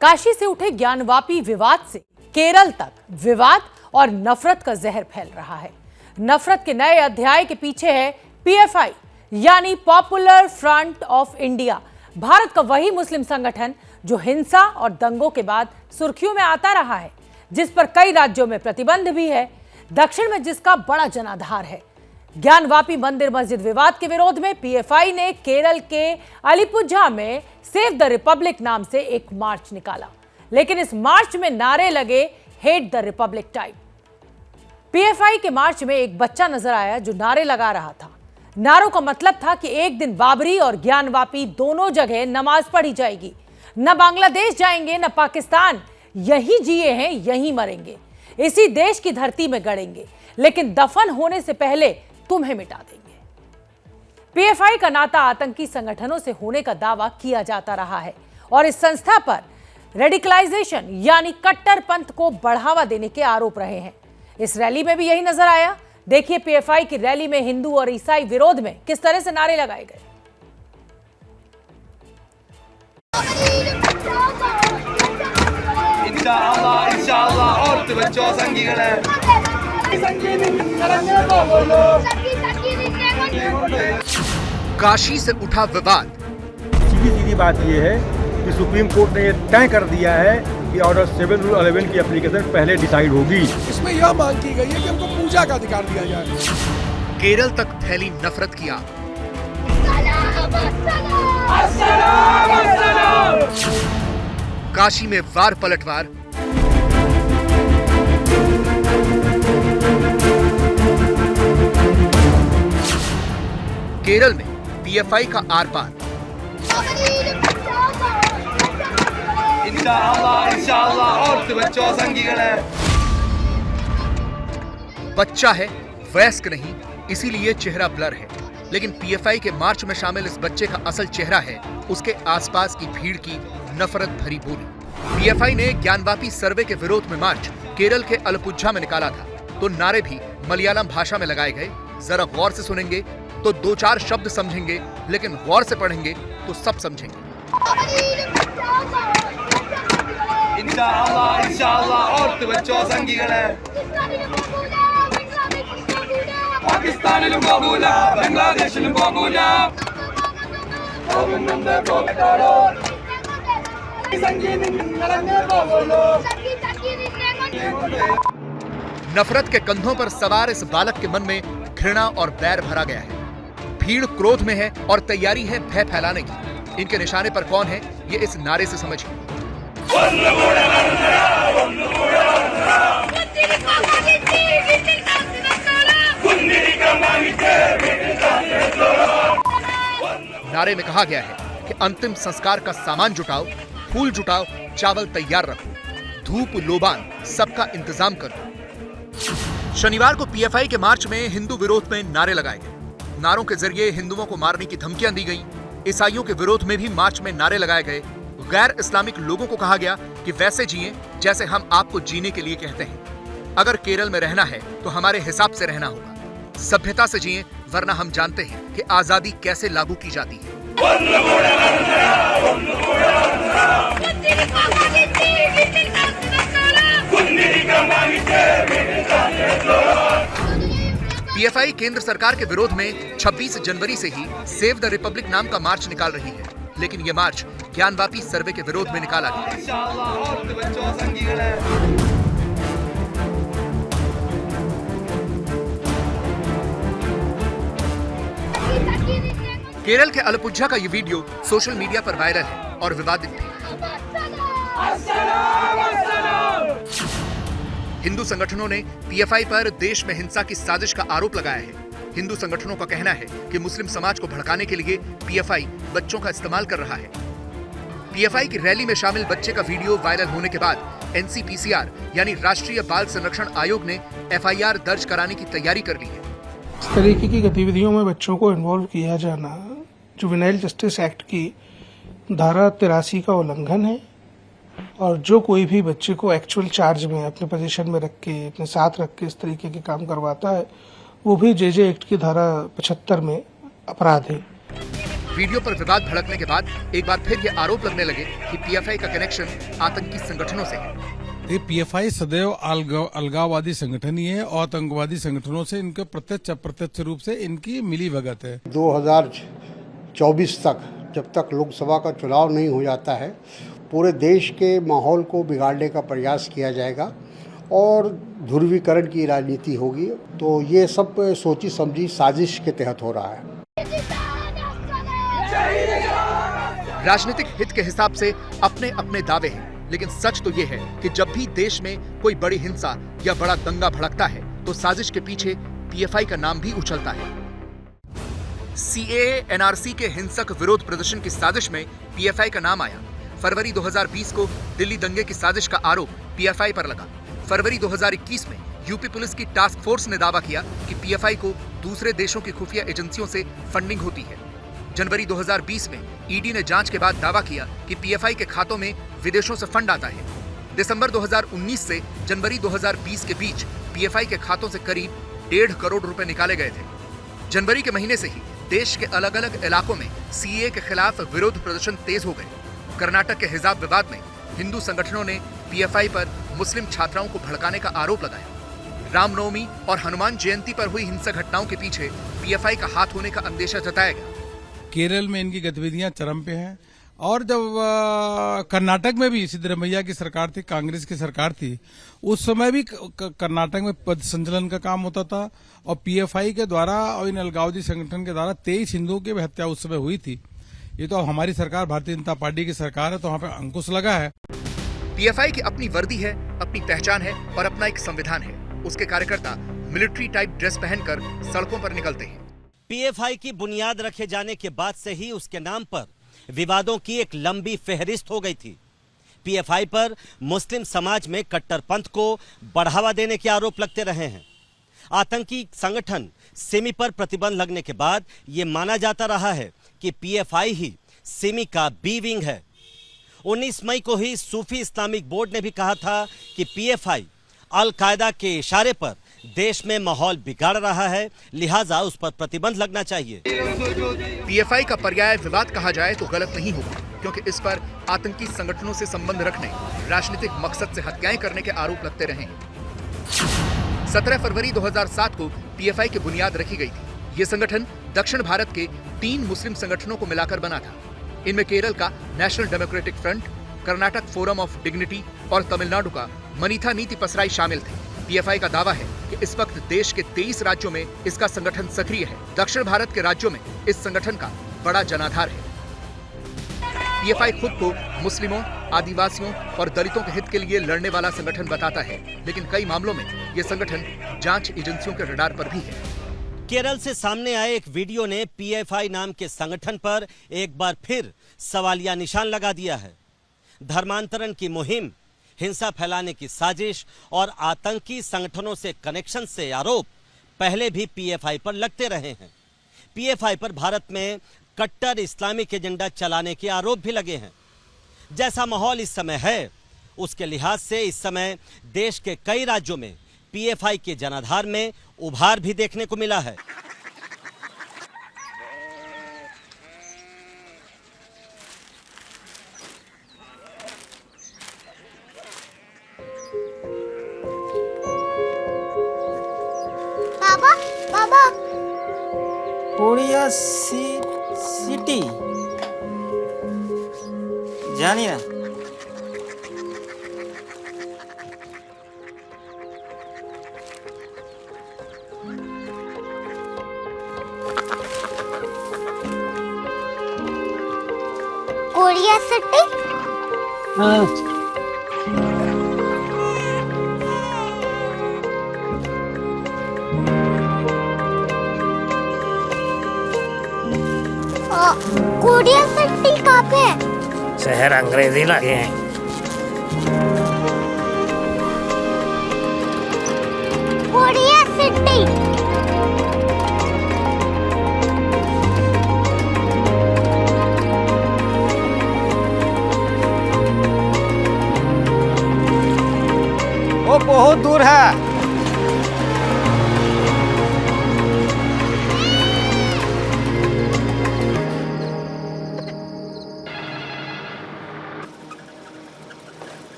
काशी से उठे ज्ञानवापी विवाद से केरल तक विवाद और नफरत का जहर फैल रहा है। नफरत के नए अध्याय के पीछे है पीएफआई यानी popular front of India, Bharat का वही मुस्लिम संगठन जो हिंसा और दंगों के बाद सुर्खियों में आता रहा है, जिस पर कई राज्यों में प्रतिबंध भी है, दक्षिण में जिसका बड़ा जनाधार है। ज्ञानवापी मंदिर मस्जिद विवाद के विरोध में पीएफआई ने केरल के अलीपुझा में सेव द रिपब्लिक नाम से एक मार्च निकाला, लेकिन इस मार्च में नारे लगे hate the Republic type. PFI के मार्च में एक बच्चा नजर आया जो नारे लगा रहा था। नारों का मतलब था कि एक दिन बाबरी और ज्ञानवापी दोनों जगह नमाज पढ़ी जाएगी, न बांग्लादेश जाएंगे न पाकिस्तान, यही जिए हैं यही मरेंगे, इसी देश की धरती में गड़ेंगे, लेकिन दफन होने से पहले तुम्हें मिटा देंगे। पीएफआई का नाता आतंकी संगठनों से होने का दावा किया जाता रहा है और इस संस्था पर रेडिकलाइजेशन यानी कट्टरपंथ को बढ़ावा देने के आरोप रहे हैं। इस रैली में भी यही नजर आया। देखिए पीएफआई की रैली में हिंदू और ईसाई विरोध में किस तरह से नारे लगाए गए। इंशाअल्लाह और बच्चों संगीगले काशी से उठा विवाद। सीधी बात यह है कि सुप्रीम कोर्ट ने यह तय कर दिया है कि ऑर्डर 7 रूल 11 की एप्लीकेशन पहले डिसाइड होगी। इसमें यह मांग की गई है कि हमको पूजा का अधिकार दिया जाए। केरल तक फैली नफरत की आग। काशी में वार पलटवार। केरल में पीएफआई का आर पार। इंशाअल्लाह और बच्चों संगीगले बच्चा है, वयस्क नहीं, इसीलिए चेहरा ब्लर है, लेकिन पीएफआई के मार्च में शामिल इस बच्चे का असल चेहरा है उसके आसपास की भीड़ की नफरत भरी बोली। पीएफआई ने ज्ञानवापी सर्वे के विरोध में मार्च केरल के अलीपुझा में निकाला था, तो नारे भी मलयालम भाषा में लगाए गए। जरा गौर से सुनेंगे तो 2-4 शब्द समझेंगे, लेकिन गौर से पढ़ेंगे तो सब समझेंगे। इंशाअल्लाह और बच्चों संगीगले पाकिस्तानिലും പോകൂല ബംഗ്ലാദേശിലും പോകൂല नफरत के कंधों पर सवार इस बालक के मन में घृणा और बैर भरा गया है। भीड़ क्रोध में है और तैयारी है भय फैलाने की। इनके निशाने पर कौन है, ये इस नारे से समझिए। नारे में कहा गया है कि अंतिम संस्कार का सामान जुटाओ, फूल जुटाओ, चावल तैयार रखो, धूप लोबान सबका इंतजाम करो। शनिवार को पीएफआई के मार्च में हिंदू विरोध में नारे लगाए गए। नारों के जरिए हिंदुओं को मारने की धमकियां दी गई। ईसाइयों के विरोध में भी मार्च में नारे लगाए गए। गैर इस्लामिक लोगों को कहा गया कि वैसे जिएं जैसे हम आपको जीने के लिए कहते हैं। अगर केरल में रहना है तो हमारे हिसाब से रहना होगा, सभ्यता से जिएं, वरना हम जानते हैं कि आजादी कैसे लागू की जाती है। पीएफआई केंद्र सरकार के विरोध में 26 जनवरी से ही सेव द रिपब्लिक नाम का मार्च निकाल रही है, लेकिन यह मार्च ज्ञानवापी सर्वे के विरोध में निकाला गया। इंशाअल्लाह और बच्चों संगीगले केरल के अलीपुझा का ये वीडियो सोशल मीडिया पर वायरल है और विवादित भी। हिंदू संगठनों ने पीएफआई पर देश में हिंसा की साजिश का आरोप लगाया है। हिंदू संगठनों का कहना है कि मुस्लिम समाज को भड़काने के लिए पीएफआई बच्चों का इस्तेमाल कर रहा है। पीएफआई की रैली में शामिल बच्चे का वीडियो वायरल होने के बाद एनसीपीसीआर यानी राष्ट्रीय बाल संरक्षण आयोग ने एफआईआर दर्ज कराने की तैयारी कर ली है। इस तरीके की गतिविधियों में बच्चों को इन्वॉल्व किया जाना जुवेनाइल जस्टिस एक्ट की धारा 83 का उल्लंघन है, और जो कोई भी बच्चे को एक्चुअल चार्ज में अपने पोजीशन में रख के, अपने साथ रख के इस तरीके के काम करवाता है, वो भी जेजे एक्ट की धारा 75 में अपराध है। वीडियो पर विवाद भड़कने के बाद एक बार फिर यह आरोप लगने लगे कि पीएफआई का कनेक्शन आतंकी संगठनों से है। ये पीएफआई सदैव अलगाववादी संगठन ही है और आतंकवादी संगठनों से इनके प्रत्यक्ष अप्रत्यक्ष रूप से इनकी मिली भगत है। 2024 तक जब तक लोकसभा का चुनाव नहीं हो जाता है, पूरे देश के माहौल को बिगाड़ने का प्रयास किया जाएगा और ध्रुवीकरण की राजनीति होगी। तो ये सब सोची समझी साजिश के तहत हो रहा है। राजनीतिक हित के हिसाब से अपने अपने दावे हैं, लेकिन सच तो ये है कि जब भी देश में कोई बड़ी हिंसा या बड़ा दंगा भड़कता है तो साजिश के पीछे पीएफआई का नाम भी उछलता है। सीएए एनआरसी के हिंसक विरोध प्रदर्शन की साजिश में पीएफआई का नाम आया। फरवरी 2020 को दिल्ली दंगे की साजिश का आरोप पीएफआई पर लगा। फरवरी 2021 में यूपी पुलिस की टास्क फोर्स ने दावा किया कि पीएफआई को दूसरे देशों की खुफिया एजेंसियों से फंडिंग होती है। जनवरी 2020 में ईडी ने जांच के बाद दावा किया कि पीएफआई के खातों में विदेशों से फंड आता है। दिसंबर 2019 से जनवरी 2020 के बीच पीएफआई के खातों से करीब 1.5 करोड़ रुपए निकाले गए थे। जनवरी के महीने से ही देश के अलग अलग इलाकों में सीएए के खिलाफ विरोध प्रदर्शन तेज हो गए। कर्नाटक के हिजाब विवाद में हिंदू संगठनों ने पीएफआई पर मुस्लिम छात्राओं को भड़काने का आरोप लगाया। रामनवमी और हनुमान जयंती पर हुई हिंसक घटनाओं के पीछे पीएफआई का हाथ होने का अंदेशा जताया गया। केरल में इनकी गतिविधियां चरम पे हैं और जब कर्नाटक में भी सिद्धरामैया की सरकार थी, कांग्रेस की सरकार थी, उस समय भी कर्नाटक में पद संचलन का काम होता था और पीएफआई के द्वारा और इन अलगाववादी संगठन के द्वारा 23 हिंदुओं की हत्या उस समय हुई थी। ये तो अब हमारी सरकार भारतीय जनता पार्टी की सरकार है, तो वहां पे अंकुश लगा है। पीएफआई की अपनी वर्दी है, अपनी पहचान है और अपना एक संविधान है। उसके कार्यकर्ता मिलिट्री टाइप ड्रेस पहनकर सड़कों पर निकलते हैं। पीएफआई की बुनियाद रखे जाने के बाद से ही उसके नाम पर विवादों की एक लंबी फेहरिस्त हो गई थी। पीएफआई पर मुस्लिम समाज में कट्टरपंथ को बढ़ावा देने के आरोप लगते रहे हैं। आतंकी संगठन सिमी पर प्रतिबंध लगने के बाद यह माना जाता रहा है कि पीएफआई ही सिमी का बी विंग है। 19 मई को ही सूफी इस्लामिक बोर्ड ने भी कहा था कि पीएफआई अल कायदा के इशारे पर देश में माहौल बिगाड़ रहा है, लिहाजा उस पर प्रतिबंध लगना चाहिए। पीएफआई का पर्याय विवाद कहा जाए तो गलत नहीं होगा, क्योंकि इस पर आतंकी संगठनों से संबंध रखने, राजनीतिक मकसद से हत्याएं करने के आरोप लगते रहे हैं। 17 फरवरी 2007 को पीएफआई की बुनियाद रखी गई थी। ये संगठन दक्षिण भारत के 3 मुस्लिम संगठनों को मिलाकर बना था। इनमें केरल का national democratic front, Karnataka forum of dignity और तमिलनाडु का मनीथा नीति पसराई शामिल थे। पीएफआई का दावा है कि इस वक्त देश के 23 राज्यों में इसका संगठन सक्रिय है। दक्षिण भारत के राज्यों में इस संगठन का बड़ा जनाधार है। पीएफआई खुद को मुस्लिमों, आदिवासियों और दलितों के हित के लिए लड़ने वाला संगठन बताता है, लेकिन कई मामलों में यह संगठन जांच एजेंसियों के रडार पर भी है। केरल से सामने आए एक वीडियो ने पीएफआई नाम के संगठन पर एक बार फिर सवालिया निशान लगा दिया है। धर्मांतरण की मुहिम, हिंसा फैलाने की साजिश और आतंकी संगठनों से कनेक्शन से आरोप पहले भी पीएफआई पर लगते रहे हैं। पीएफआई पर भारत में कट्टर इस्लामिक एजेंडा चलाने के आरोप भी लगे हैं। जैसा माहौल इस समय है, उसके लिहाज से इस समय देश के कई राज्यों में पीएफआई के जनाधार में उभार भी देखने को मिला है। बाबा बाबा कोरिया सिटी जानी ना कोरिया सिटी। हाँ कोरिया सिटी कहाँ पे है? शहर अंग्रेजी लगे हैं। Korea city. वो बहुत दूर है।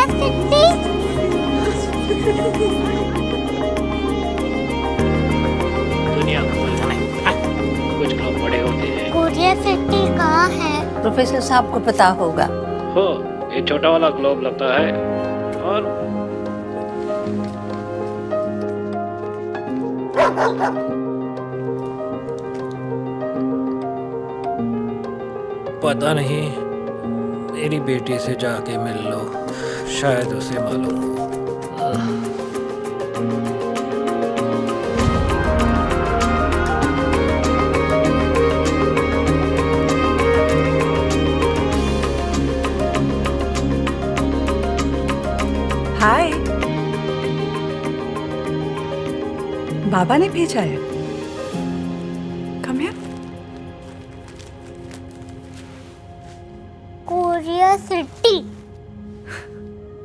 क्यूरियोसिटी। दुनिया को बोलना नहीं, कुछ लोग बड़े होते हैं। क्यूरियोसिटी कहाँ है? प्रोफेसर साहब को पता होगा। हो, ये छोटा वाला ग्लोब लगता है और पता नहीं, मेरी बेटी से जाके मिल लो, शायद उसे मालूम हो। हाय, बाबा ने भेजा है। Come here. क्यूरियोसिटी।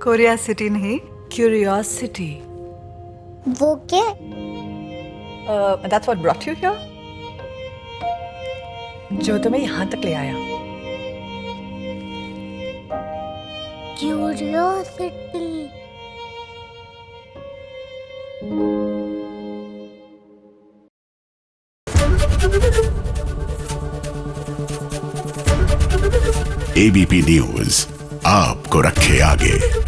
क्यूरियोसिटी नहीं, क्यूरियोसिटी। वो क्या? That's what brought you here? जो तुम्हें यहाँ तक ले आया। क्यूरियोसिटी। एबीपी न्यूज आपको रखे आगे।